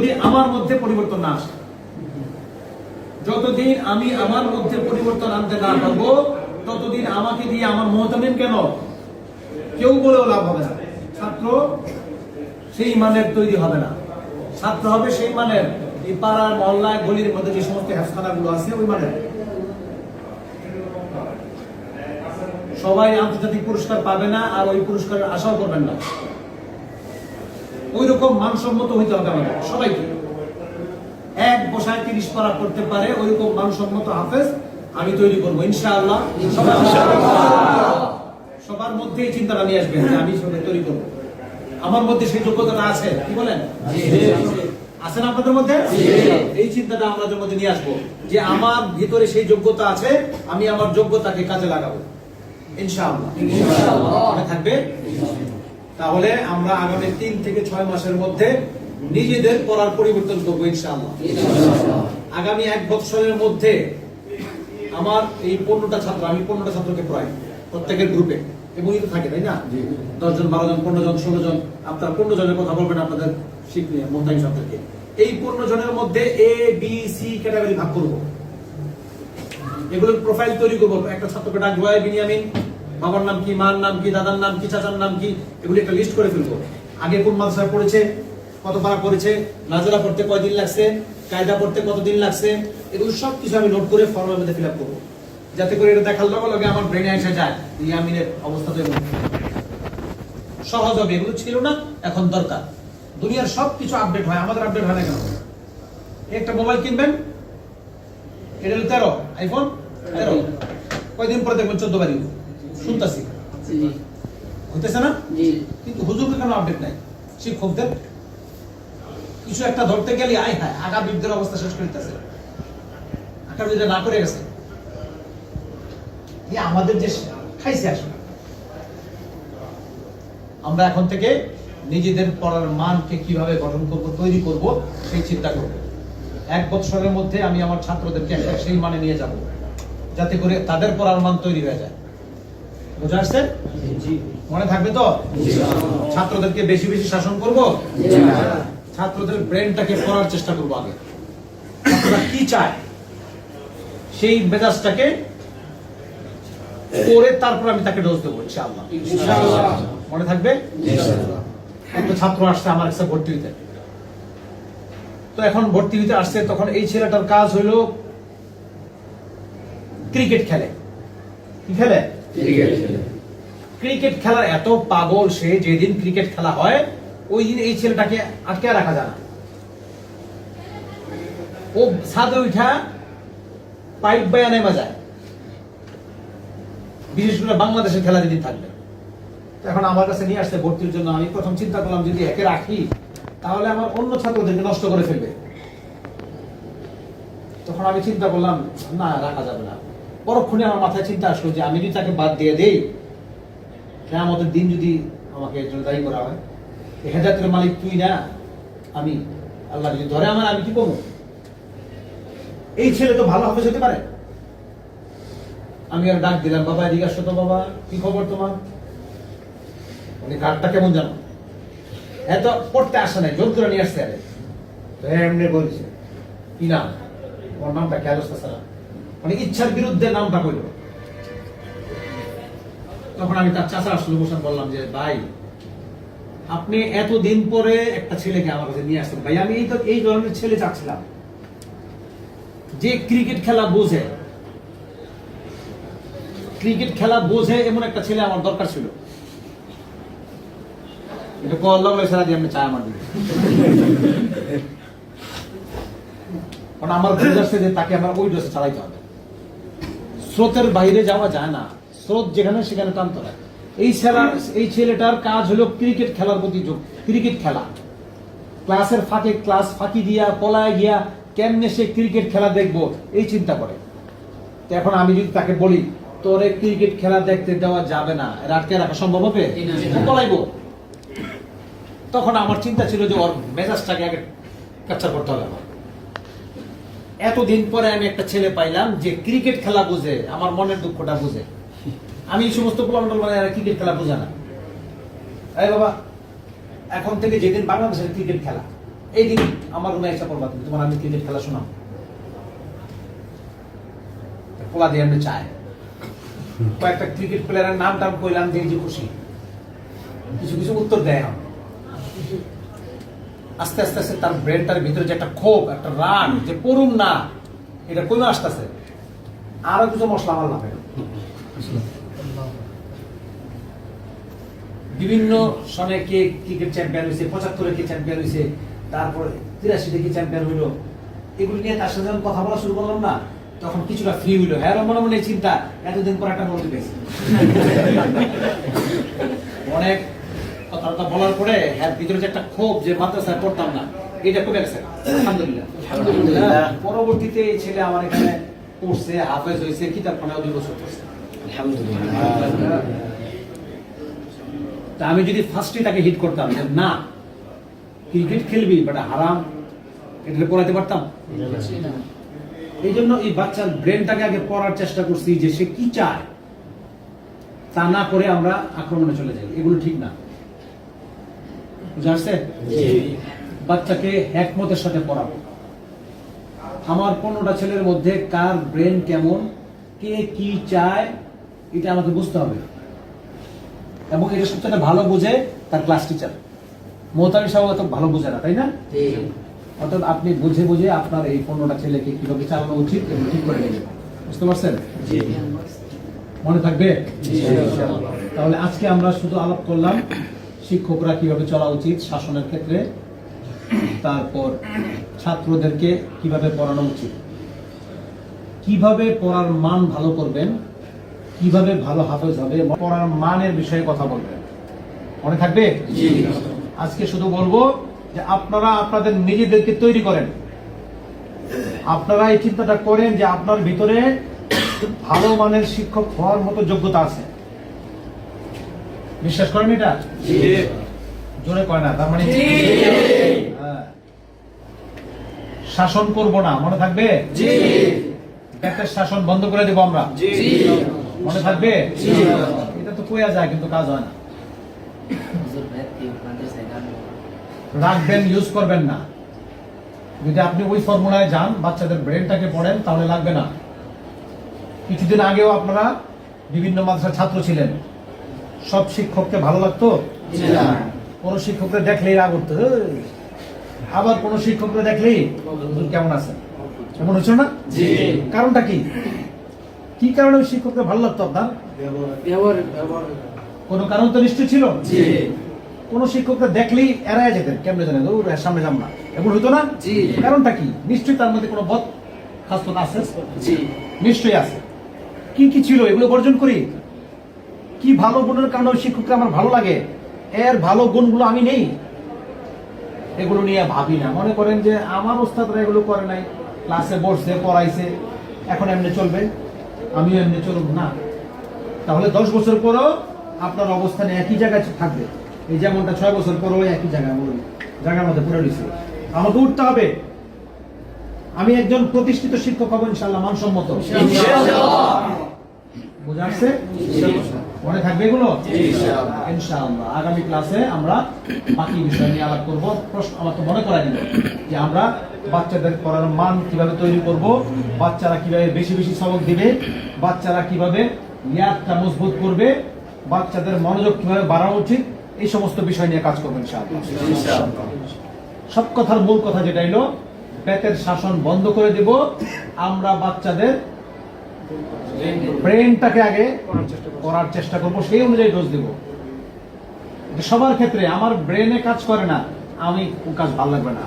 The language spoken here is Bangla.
যদি আমার মধ্যে পরিবর্তন না আসে, যতদিন আমি আমার মধ্যে পরিবর্তন আনতে না পারবো ততদিন আমাকে দিয়ে আমার মুহতামিম কেন কেউ বলেও লাভ হবে না। ছাত্র সেই মানের তৈরি হবে না, ছাত্র হবে সেই মানের এই পাড়ার মহল্লায় গলির মধ্যে যে সমস্ত হেফখানাগুলো আছে ওই মানের। সবাই আন্তর্জাতিক পুরস্কার পাবে না, আর ওই পুরস্কারের আশাও করবেন না। ওই রকম মানসম্মত হইতে হবে আমাদের সবাইকে। এক বসায় 30 পারা করতে পারে ওইরকম মানসম্মত হাফেজ আমি তৈরি করবো ইনশাআল্লাহ। সবার মধ্যে এই চিন্তাটা নিয়ে আসবেন যে আমি সবাই তৈরি করবো। আমার মধ্যে সেই যোগ্যতাটা আছে, কি বলেন? আছে না আপনাদের মধ্যে? এই চিন্তাটা আমাদের মধ্যে নিয়ে আসবো যে আমার ভিতরে সেই যোগ্যতা আছে, আমি আমার যোগ্যতাকে কাজে লাগাবো ইনশাআল্লাহ। মনে থাকবে? তাহলে আমরা আগামী 3 থেকে 6 মাসের মধ্যে নিজেদের পড়ার পরিবর্তন করবো ইনশাআল্লাহ। আগামী 1 বছরের মধ্যে আমার এই 15টা ছাত্র, আমি 15টা ছাত্রকে পড়াই প্রত্যেকের গ্রুপে, এবং এটা থাকে তাই না, 10 জন 12 জন 15 জন 16 জন, আপনারা 15 জনের কথা বলবেন আপনাদের শিখিয়ে মোহতামিম ছাত্রকে। এই 15 জনের মধ্যে এ বি সি ক্যাটাগরি ভাগ করবো, এগুলোর প্রোফাইল তৈরি করবো। একটা ছাত্রকে ডাকবো, বিনিয়ামিন, বাবার নাম কি, মার নাম কি, দাদার নাম কি, চাচার নাম কি, এগুলো একটা লিস্ট করে ফেলবো। আগে কোন মাদ্রাসায় পড়েছে, কত পারা পড়েছে, নাজেলা পড়তে কয়দিন লাগছে, কায়দা পড়তে কতদিন লাগছে, এগুলো সবকিছু আমি নোট করে ফর্মের মধ্যে ফিল আপ করবো, যাতে করে এটা দেখার লগে লগে আমার ব্রেনে এসে যায় ইয়ামিনের অবস্থা তো সহজ হবে। এগুলো ছিল না, এখন দরকার। দুনিয়ার সবকিছু আপডেট হয়, আমাদের আপডেট হয় না কেন? একটা মোবাইল কিনবেন, এটা 13 আইফোন 13, কয়দিন পরে দেখবেন 14 বাড়ি শুনতেছি, হইতেছে না? কিন্তু হুজুরের কেন আপডেট নাই? শিক্ষকদের কিছু একটা ধরতে গেলে আয় হায় আগামীদের অবস্থা শেষ করে দিতেছে, আগামীদের না করে গেছে। আমাদের যে খাইছে আসলে, আমরা এখন থেকে নিজেদের পড়ার মানকে কিভাবে গঠন করব, তৈরি করব, সেই চিন্তা করব। 1 বছরের মধ্যে আমি আমার ছাত্রদেরকে একটা সেই মানে নিয়ে যাব, যাতে করে তাদের পড়ার মান তৈরি হয়ে যায়। বুঝা আসছে? মনে থাকবে তো? ছাত্রদেরকে বেশি বেশি শাসন করব, ছাত্রদের ব্রেনটাকে পড়ার চেষ্টা করব। আগে ছাত্ররা কি চায় সেই মেজাজটাকে করে তারপর আমি তাকে ডোজ দেবো ইনশাআল্লাহ। মনে থাকবে? একটা ছাত্র আসছে আমার কাছে ভর্তি হইতে, তো এখন ভর্তি হইতে আসছে, তখন এই ছেলেটার কাজ হইলো ক্রিকেট খেলে। কি খেলে? ক্রিকেট খেলার এত পাগল সে, যেদিন ক্রিকেট খেলা হয় ওই দিন এই ছেলেটাকে আটকে রাখা যায় না। ও ছাদে উঠা পাইপ বাইয়া নেমে যায়, বিশেষ করে বাংলাদেশের খেলা যেদিন থাকবে। এখন আমার কাছে নিয়ে আসতে ভর্তির জন্য। আমি প্রথম চিন্তা করলাম যদি একে রাখি তাহলে আমার অন্য ছাত্রদেরকে নষ্ট করে ফেলবে। তখন আমি চিন্তা করলাম না, রাখা যাবে না। পরক্ষণে আমার মাথায় চিন্তা আসলো যে আমি যদি তাকে বাদ দিয়ে দেই, কিয়ামতের দিন যদি আমাকে দায়ী করা হয়, হেদায়েতের মালিক তুই না আমি, আল্লাহ যদি ধরে আমার, আমি কি করবো? এই ছেলে তো ভালো হাফেজ হতে পারে। আমি আর ডাক দিলাম, বাবা এদিকে আসো তো, বাবা কি খবর তোমার? উনি ঘাটটা কেমন জানো? এত পড়তে আসে নাই, জোর করে নিয়ে আসতে এমনি বলছে কি নাম? ওর নামটা খেয়াল আসতেছে না, মানে ইচ্ছার বিরুদ্ধে নামটা কইল। তখন আমি তার চাচা আসলে বসান বললাম যে ভাই, আপনি এতদিন পরে একটা ছেলেকে আমার কাছে নিয়ে আসছেন। ভাই আমি এই ধরনের ছেলে চাচ্ছিলাম, যে ক্রিকেট খেলা বোঝে, ক্রিকেট খেলা বোঝে এমন একটা ছেলে আমার দরকার ছিল। এটা কল্লা বলে সারা দিয়ে আমি চাই আমার দিকে, কারণ আমার বুঝ আসছে যে তাকে আমার ওই ড্রেসে চালাইতে হবে। স্রোতের বাইরে যাওয়া যায় না, স্রোত যেখানে সেখানে টানতে হয়। এই ছেলেটার কাজ হলো ক্রিকেট খেলার প্রতি যোগ, ক্রিকেট খেলা। ক্লাসের ফাঁকে ক্লাস ফাঁকি দিয়া পলায় গিয়া কেমনে সে ক্রিকেট খেলা দেখবো এই চিন্তা করে। তো এখন আমি যদি তাকে বলি তোরে ক্রিকেট খেলা দেখতে দেওয়া যাবে না, রাতকে রাখা সম্ভব হবে? পলাইবো। তখন আমার চিন্তা ছিল যে ওর মেজাজটাকে আগে ক্যাপচার করতে হবে আমার। এতদিন পরে আমি একটা ছেলে পাইলাম যে ক্রিকেট খেলা বুঝে, আমার মনের দুঃখটা বুঝে। আমি এই সমস্ত ক্রিকেট খেলা বুঝে না। এই বাবা, এখন থেকে যেদিন বাংলাদেশের ক্রিকেট খেলা, এই দিন আমার রুমে এসে পড়বা, তুমি তোমার আমি ক্রিকেট খেলা শোনাম, পোলা দিয়ে আমি চাই কয়েকটা ক্রিকেট প্লেয়ারের নাম টাম কইলাম যে যে খুশি, কিছু কিছু উত্তর দেয়। আস্তে আস্তে আস্তে তার ব্রেনটার ভিতরে যে একটা ক্ষোভ, একটা রাগ, যে পড়ুম না, এটা কইমা আসতেছে। আরো কিছু মশলা আমার লাগে, বিভিন্ন সনে কে ক্রিকেট চ্যাম্পিয়ন হয়েছে, 75-এ কে চ্যাম্পিয়ন হয়েছে, তারপর 83-তে কে চ্যাম্পিয়ন হইলো, এগুলো নিয়ে তার সাথে যখন কথা বলা শুরু করলাম না, তখন কিছুটা ফ্রি হইলো। হ্যাঁ, মনে মনে চিন্তা, এতদিন পর একটা মনে পেয়েছি। অনেক কথা বলার পরে হ্যাঁ ভিতরে যে একটা ক্ষোভ, যে মাদ্রাসায় পড়তাম না, এটা কমে গেছে আলহামদুলিল্লাহ। পরবর্তীতে এই ছেলে আমার এখানে পড়ছে, হাফেজ হয়েছে, কিতাবখানায় 2 বছর পড়ছে আলহামদুলিল্লাহ। তা আমি যদি ফার্স্টে তাকে হিট করতাম যে না ক্রিকেট খেলবি বাট হারাম, এটা পড়াতে পারতাম? এই জন্য এই বাচ্চার ব্রেনটাকে আগে পড়ার চেষ্টা করছি যে সে কি চায়, তা না করে আমরা আক্রমণে চলে যাই, এগুলো ঠিক না। বুঝা আসছে? বাচ্চাকে একমতের সাথে পড়াবো। আমার 15টা ছেলের মধ্যে কার ব্রেন কেমন, কে কি চায়, এটা আমাকে বুঝতে হবে। এবং এটা সবচেয়ে ভালো বুঝে তার ক্লাস টিচার। মোহতামি সাহেব তো ভালো বুঝে না, তাই না? অর্থাৎ আপনি বুঝে বুঝে আপনার এই 15টা ছেলেকে কিভাবে চালানো উচিত এবং ঠিক করে নেবেন। বুঝতে পারছেন? মনে থাকবে? তাহলে আজকে আমরা শুধু আলাপ করলাম শিক্ষকরা কিভাবে চলা উচিত শাসনের ক্ষেত্রে, তারপর ছাত্রদেরকে কিভাবে পড়ানো উচিত, কিভাবে পড়ার মান ভালো করবেন, কিভাবে ভালো হাফেজ হবে, পড়ার মানের বিষয়ে কথা বলবেন। মনে থাকবে? আজকে শুধু বলবো যে আপনারা আপনাদের নিজেদেরকে তৈরি করেন। আপনারা এই চিন্তাটা করেন যে আপনার ভিতরে ভালো মানের শিক্ষক হওয়ার মতো যোগ্যতা আছে। বিশ্বাস করেন এটা? জোরে কয় না, তার মানে শাসন করব না, মনে থাকবে? ব্যাটের শাসন বন্ধ করে দেব আমরা, মনে থাকবে? এটা তো কইয়া যায় কিন্তু কাজ হয় না। রাখবেন, ইউজ করবেন না। যদি আপনি ওই ফর্মুলায় যান, বাচ্চাদের ব্রেনটাকে পড়েন, তাহলে লাগবে না। কিছুদিন আগেও আপনারা বিভিন্ন মাদ্রাসার ছাত্র ছিলেন, সব শিক্ষককে ভালো লাগতো? কোন শিক্ষককে দেখলেই রাগ উঠতো, আবার কোন শিক্ষককে দেখলেই কেমন আছে, এমন হচ্ছে না? কারণটা কি? কি কারণে ওই শিক্ষককে ভালো লাগতো আপনার? কোন কারণ তো নিশ্চয় ছিল। কোন শিক্ষককে দেখলেই এড়ায় যেতেন, কেমনে জানেন, সামনে যাম না, এমন হইতো না? কারণটা কি? নিশ্চয়ই তার মধ্যে কোনো বদ খাসলত আছে, নিশ্চয়ই আছে। কি কি ছিল, এগুলো বর্জন করি। কি ভালো গুণের কারণে ওই শিক্ষককে আমার ভালো লাগে, এর ভালো গুণগুলো আমি নেই, এগুলো নিয়ে ভাবি না। মনে করেন যে আমার ওস্তাদরা এগুলো করে নাই, ক্লাসে বসছে, পড়াইছে, এখন এমনি চলবে, আমিও এমনি চলব না। তাহলে 10 বছর পরও আপনার অবস্থানে একই জায়গায় থাকবে। এই যেমনটা 6 বছর পরও একই জায়গার মধ্যে পড়ে রয়েছে। আমাকে উঠতে হবে। আমি একজন প্রতিষ্ঠিত শিক্ষক হব ইনশাআল্লাহ, মানসম্মত। বুঝা আসছে? মনে থাকবে এগুলো ইনশাআল্লাহ। আগামী ক্লাসে আমরা বাকি বিষয় নিয়ে আলাপ করব। প্রশ্ন আমার তো মনে করাই দিল যে আমরা বাচ্চাদের পড়ার মান কিভাবে তৈরি করব, বাচ্চারা কিভাবে বেশি বেশি সবক দিবে, বাচ্চারা কিভাবে ইয়াদটা মজবুত করবে, বাচ্চাদের মনোযোগ কিভাবে বাড়ানো উচিত, এই সমস্ত বিষয় নিয়ে কাজ করবো ইনশাআল্লাহ। সব কথার মূল কথা যেটা হলো, পেটের শাসন বন্ধ করে দেব। আমরা বাচ্চাদের ব্রেনটাকে আগে করার চেষ্টা করব, সেই অনুযায়ী ডোজ দেব। সবার ক্ষেত্রে আমার ব্রেনে কাজ করে না, আমি কাজ ভালো লাগবে না।